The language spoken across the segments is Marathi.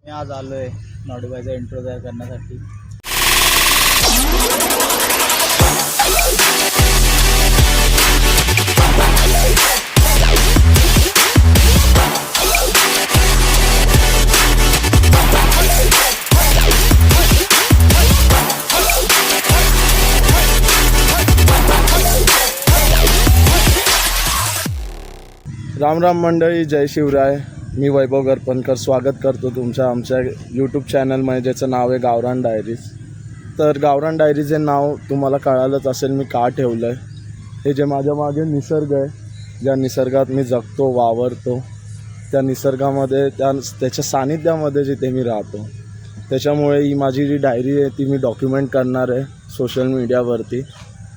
मी आज आलो आहे नॉडीबाईचा इंट्रो तयार करण्यासाठी. राम राम मंडळी, जय शिवराय. मी वैभव गरपणकर स्वागत करतो तुमच्या आमच्या यूट्यूब चॅनलमध्ये, ज्याचं नाव आहे गावरान डायरीज. तर गावरान डायरीज हे नाव तुम्हाला कळालंच असेल मी का ठेवलं आहे. हे जे माझ्या मागे निसर्ग आहे, ज्या निसर्गात मी जगतो वावरतो, त्या निसर्गामध्ये त्याच्या सानिध्यामध्ये जिथे मी राहतो, त्याच्यामुळे ही माझी जी डायरी आहे ती मी डॉक्युमेंट करणार आहे सोशल मीडियावरती.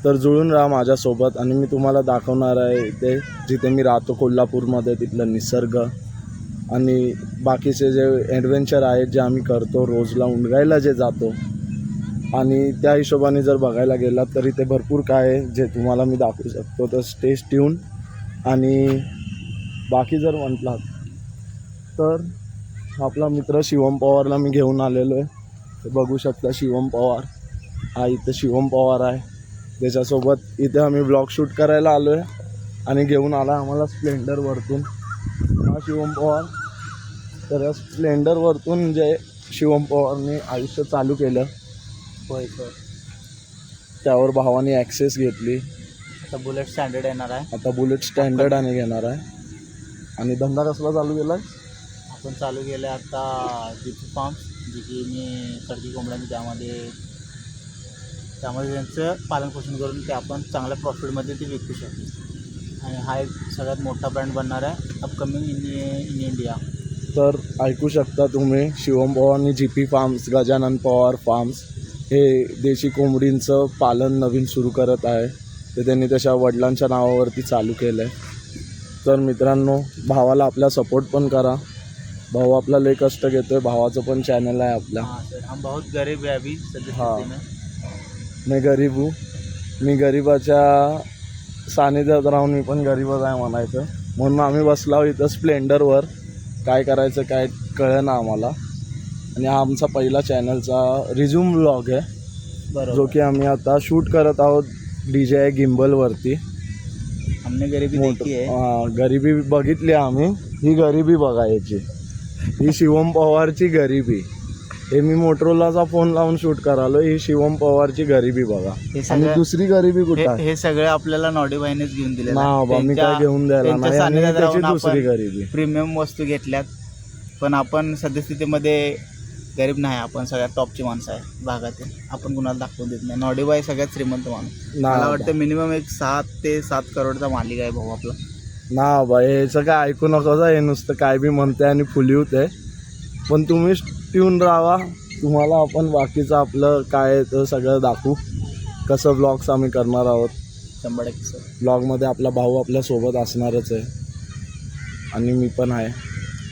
तर जुळून राहा माझ्यासोबत आणि मी तुम्हाला दाखवणार आहे ते जिथे मी राहतो कोल्हापूरमध्ये, तिथलं निसर्ग आणि बाकीचे जे ॲडव्हेंचर आहेत जे आम्ही करतो, रोजला उंडगायला जे जातो. आणि त्या हिशोबाने जर बघायला गेलात तर इथे भरपूर काय आहे जे तुम्हाला मी दाखवू शकतो. तर स्टे ट्यून. आणि बाकी जर म्हटलात तर आपला मित्र शिवम पवारला मी घेऊन आलेलो आहे. ते बघू शकता शिवम पवार. हा इथं शिवम पवार आहे, त्याच्यासोबत इथे आम्ही ब्लॉग शूट करायला आलो आहे. आणि घेऊन आला आम्हाला स्प्लेंडरवरतून हा शिवम पवार. तर या स्प्लेंडरवरतून जे शिवम पवारने आयुष्य चालू केलं, होय सर. त्यावर भावाने ॲक्सेस घेतली. आता बुलेट स्टँडर्ड येणार आहे. आता बुलेट स्टँडर्ड आणि घेणार आहे. आणि धंदा कसला चालू केला आहे? आपण चालू केलं आहे आता जीपी फार्म्स, जी की मी खडकी कोंबड्यांनी त्यामध्ये त्यांचं पालनपोषण करून ते आपण चांगल्या प्रॉफिटमध्ये ते विकू शकतो. आणि हा एक सगळ्यात मोठा ब्रँड बनणार आहे अपकमिंग इन इंडिया. तर ऐकू शकता तुम्ही, शिवम पवारनी GP farms, Gajanan Pawar farms हे देशी कोंबडींचं पालन नवीन सुरू करत आहे. ते त्यांनी त्याच्या वडिलांच्या नावावरती चालू केलं आहे. तर मित्रांनो, भावाला आपला सपोर्ट पण करा. भाऊ आपला लय कष्ट घेतो आहे. भावाचं पण चॅनल आहे आपला. हां सर, हम बहुत गरीब आहे अभी सध्या. हां, मी गरीब हूँ. मी गरिबाच्या सानिध्यात राहून मी पण गरीबच आहे म्हणायचं. म्हणून आम्ही बसलो इथं स्प्लेंडरवर. काय करायचं काय कळेना आम्हाला. आणि हा आमचा पहिला चॅनलचा रिझ्यूम व्लॉग आहे, बरोबर, जो की आम्ही आता शूट करत आहोत DJI गिम्बलवरती. हमने गरिबी देखी आहे. गरिबी बघितली आम्ही. ही गरिबी बघायची, ही शिवम पवारची गरिबी. हे मी मोटरोलाचा फोन लावून शूट करालो. ही शिवम पवारची गरिबी बघा. आणि दुसरी गरिबी कुठे आहे? हे सगळे आपल्याला नॉडीबाईनेच घेऊन दिले ना बाबा, मी काय घेऊन द्यायला नाही. आणि त्याची दुसरी गरिबी, प्रीमियम वस्तू घेतल्यात. पण आपण सद्यस्थितीमध्ये गरीब नाही. आपण सगळ्यात टॉपची माणसं आहे भागातील. आपण कुणाला दाखवून देत नाही. नॉडीबाई सगळ्यात श्रीमंत माणूस. मला वाटतं मिनिमम एक 7 ते 7 करोडचा मालिक आहे भाऊ आपला. ना बाई, ह्याचं काय ऐकू नका. हे नुसतं काय बी म्हणते आणि फुली होते. पण तुम्ही ट्यून राहा. तुम्हाला आपण बाकीचं आपलं काय तर सगळं दाखवू. कसं ब्लॉग्स आम्ही करणार आहोत. 100% सर. ब्लॉगमध्ये आपला भाऊ आपल्यासोबत असणारच आहे. आणि मी पण आहे,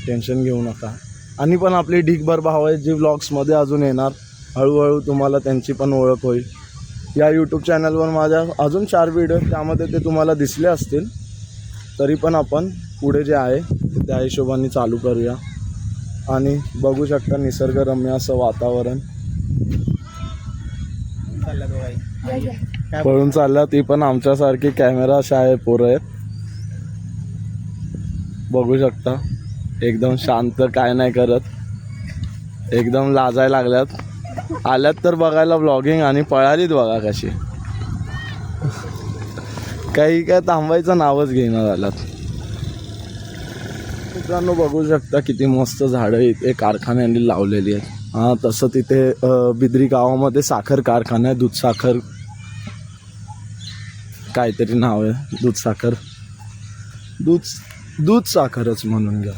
टेन्शन घेऊ नका. आणि पण आपली ढीकभर भाव आहेत जी ब्लॉग्समध्ये अजून येणार. हळूहळू तुम्हाला त्यांची पण ओळख होईल. या यूट्यूब चॅनलवर माझ्या अजून 4 व्हिडिओ, त्यामध्ये ते तुम्हाला दिसले असतील. तरी पण आपण पुढे जे आहे ते त्या हिशोबाने चालू करूया. आणि बघू शकता निसर्गरम्य असं वातावरण. पळून चालल्या ती पण आमच्यासारखी कॅमेरा शाळे पोरं आहेत. बघू शकता एकदम शांत, काय नाही करत, एकदम लाजायला लागल्यात. आल्यात तर बघायला ब्लॉगिंग आणि पळालीत बघा कशी. काही काय थांबायचं नावच घेणं झाल्यात. मित्रांनो बघू शकता किती मस्त झाडं इथे कारखान्यांनी लावलेली आहेत. हां, तसं तिथे बिद्री गावामध्ये साखर कारखाना आहे. दूधसाखर काहीतरी नाव आहे. दूध साखरच म्हणून घ्या.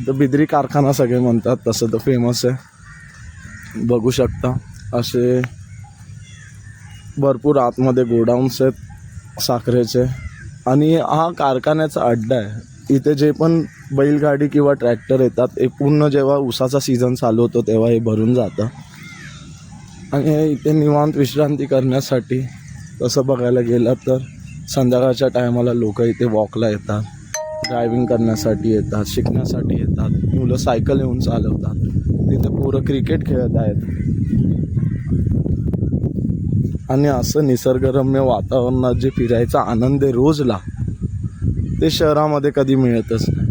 तर बिद्री कारखाना सगळे म्हणतात, तसं तर फेमस आहे. बघू शकता असे भरपूर आतमध्ये गोडाऊन्स आहेत साखरेचे. आणि हा कारखान्याचा अड्डा आहे. इथे जे पण बैलगाडी किंवा ट्रॅक्टर येतात, हे पूर्ण जेव्हा ऊसाचा सीझन चालू होतो तेव्हा हे भरून जातं. आणि इथे निवांत विश्रांती करण्यासाठी तसं बघायला गेलं तर संध्याकाळच्या टायमाला लोक इथे वॉकला येतात. ड्रायव्हिंग करण्यासाठी येतात, शिकण्यासाठी येतात. मुलं सायकल येऊन चालवतात. तिथे पोरं क्रिकेट खेळत आहेत. आणि असं निसर्गरम्य वातावरणात जे फिरायचा आनंद आहे रोजला, ते शहरामध्ये कधी मिळतच नाही.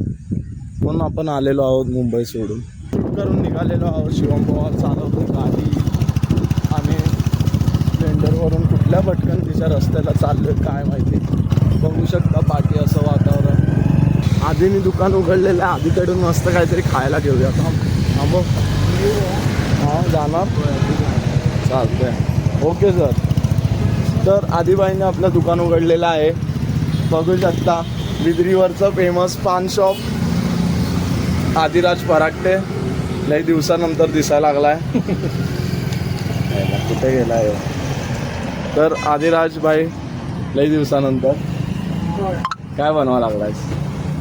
म्हणून आपण आलेलो आहोत मुंबई सोडून. शूट करून निघालेलो आहोत. शिवम पवार चालवतो गाडी. आम्ही स्प्लेंडरवरून कुठल्या भटकंतीच्या रस्त्याला चाललो आहे काय माहिती. बघू शकता पाठी असं वातावरण. आधीनी दुकान उघडलेलं आहे. आधीकडून मस्त काहीतरी खायला घेऊया. थांब हां जाणार चालतंय. Okay sir. तर आदिबाईने आपलं दुकान उघडलेलं आहे. बघू शकता बिदरीवरचं फेमस पान शॉप आदिराज परागटे. लई दिवसानंतर दिसायला लागला आहे. कुठे गेला आहे. तर आदिराज भाई लई दिवसानंतर काय बनवा लागलायस.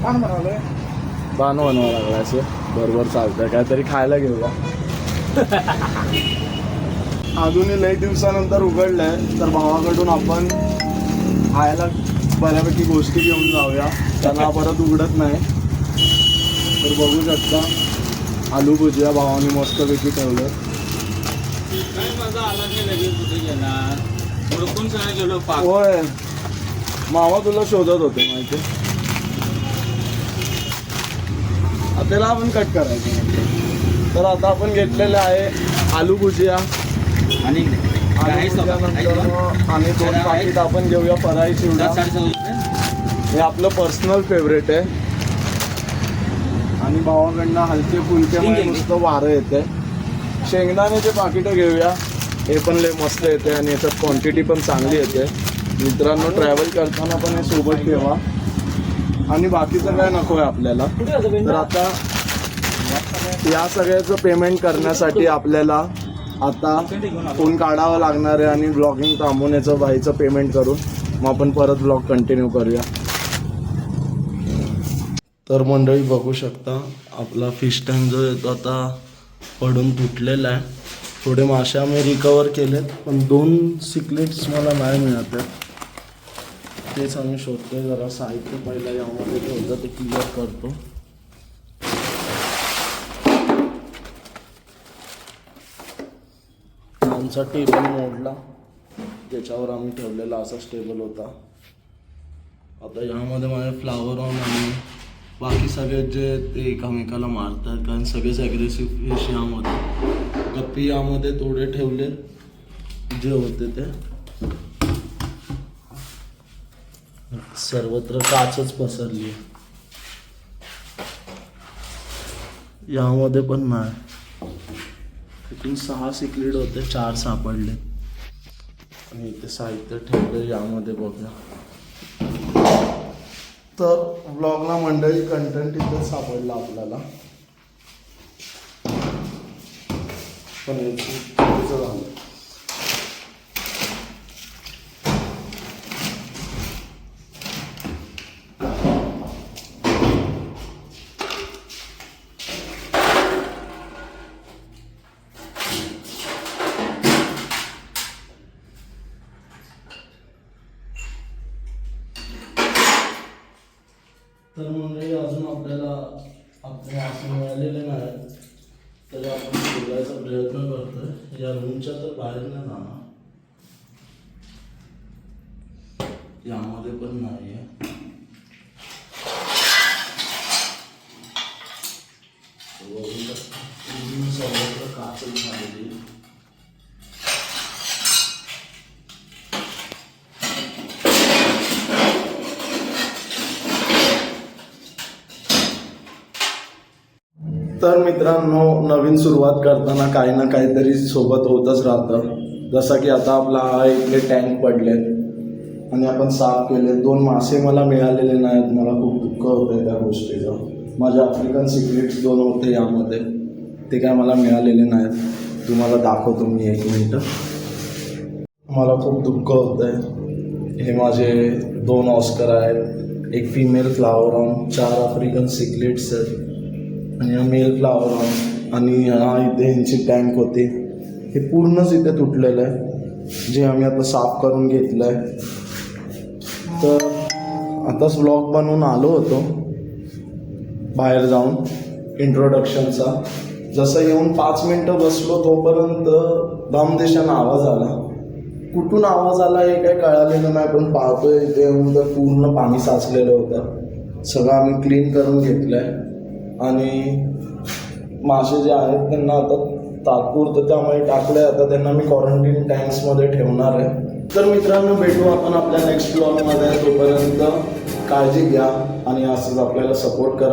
पान बनवा लागलायस. बरोबर चालतंय. काहीतरी खायला घेऊया. अजूनही लई दिवसानंतर उघडलंय तर भावाकडून आपण खायला बऱ्यापैकी गोष्टी घेऊन जाऊया. त्यांना परत उघडत नाही. तर बघू शकता आलू भुजिया भावाने मस्तपैकी ठेवलं. होय मामा तुला शोधत होते माहिती. त्याला आपण कट करायचं. तर आता आपण घेतलेलं आहे आलू भुजिया आणि दोन पाकिट आपण घेऊया फराई चिवडा. हे आपलं पर्सनल फेवरेट आहे. आणि भावाकडनं हलके फुलके नुसतं वारं येते. शेंगदाण्याचे पाकिटं घेऊया. हे पण लय मस्त येते आणि याच्यात क्वांटिटी पण चांगली येते. मित्रांनो ट्रॅव्हल करताना पण हे सोबत ठेवा. आणि बाकीचं काय नको आहे आपल्याला. तर आता या सगळ्याचं पेमेंट करण्यासाठी आपल्याला आता फोन काढावा लागणार आहे आणि ब्लॉगिंग थांबून याचं बाईचं पेमेंट करून मग आपण परत ब्लॉग कंटिन्यू करूया. तर मंडळी बघू शकता आपला फिश टँक जो येतो आता पडून तुटलेला आहे. थोडे मासे आम्ही रिकवर केलेत पण 2 सिक्लेट्स मला नाही मिळत आहेत. तेच आम्ही शोधतोय. जरा साहित्य पहिला यामध्ये ठेवलं ते क्लिअर करतो. आमचा टेबल मोडला ज्याच्यावर आम्ही ठेवलेला असाच टेबल होता. आता यामध्ये माझे फ्लावर ऑन आणि बाकी सगळे जे ते एकामेकाला मारतात कारण सगळेच ॲग्रेसिव्ह फिश यामध्ये. गप्पी यामध्ये थोडे ठेवले जे होते ते. सर्वत्र काचच पसरली आहे. यामध्ये पण नाही. इथून 6 सिक्रेट होते 4 सापडले. आणि इथे साहित्य ठेवले यामध्ये बघा. तर ब्लॉगला मंडळी कंटेंट इथं सापडला आपल्याला. पण चुकीचं झालं. तर मंडळी अजून आपल्याला आपले मासे मिळालेले नाही तरी आपण शोधायचा प्रयत्न करतोय. या रूमच्या तर बाहेर नाही जाणार. यामध्ये पण नाही आहे. सर्वत्र काचच झालेली. तर मित्रांनो नवीन सुरुवात करताना काही ना काहीतरी सोबत होतच राहतं. जसं की आता आपला हा इकडे टँक पडलेत आणि आपण साफ केले. 2 मासे मला मिळालेले नाहीत. मला खूप दुःख होतं त्या गोष्टीचं. माझे आफ्रिकन सिक्रेट्स 2 होते यामध्ये ते काय मला मिळालेले नाहीत. तुम्हाला दाखवतो मी 1 मिनटं. मला खूप दुःख होतं आहे. हे माझे 2 ऑस्कर आहेत. एक female flower on 4 African secrets आहेत आणि हा मेल फ्लावर ऑन. आणि हा इथे यांची टँक होती. हे पूर्णच इथे तुटलेलं आहे जे आम्ही आता साफ करून घेतलं आहे. तर आताच व्लॉग बनवून आलो होतो बाहेर जाऊन इंट्रोडक्शनचा. जसं येऊन 5 मिनटं बसलो तोपर्यंत दमदेशानं आवाज आला. कुठून आवाज आला हे काही कळालेलं नाही, पण पाहतोय इथे येऊन तर पूर्ण पाणी साचलेलं होतं. सगळं आम्ही क्लीन करून घेतलं आहे आणि मासे जे आहेत त्यांना आता तात्पुरतं त्यामुळे टाकलं आहे. आता त्यांना मी क्वारंटीन टँक्समध्ये ठेवणार आहे. तर मित्रांनो, भेटू आपण आपल्या नेक्स्ट ब्लॉगमध्ये. तोपर्यंत काळजी घ्या आणि असंच आपल्याला सपोर्ट करा.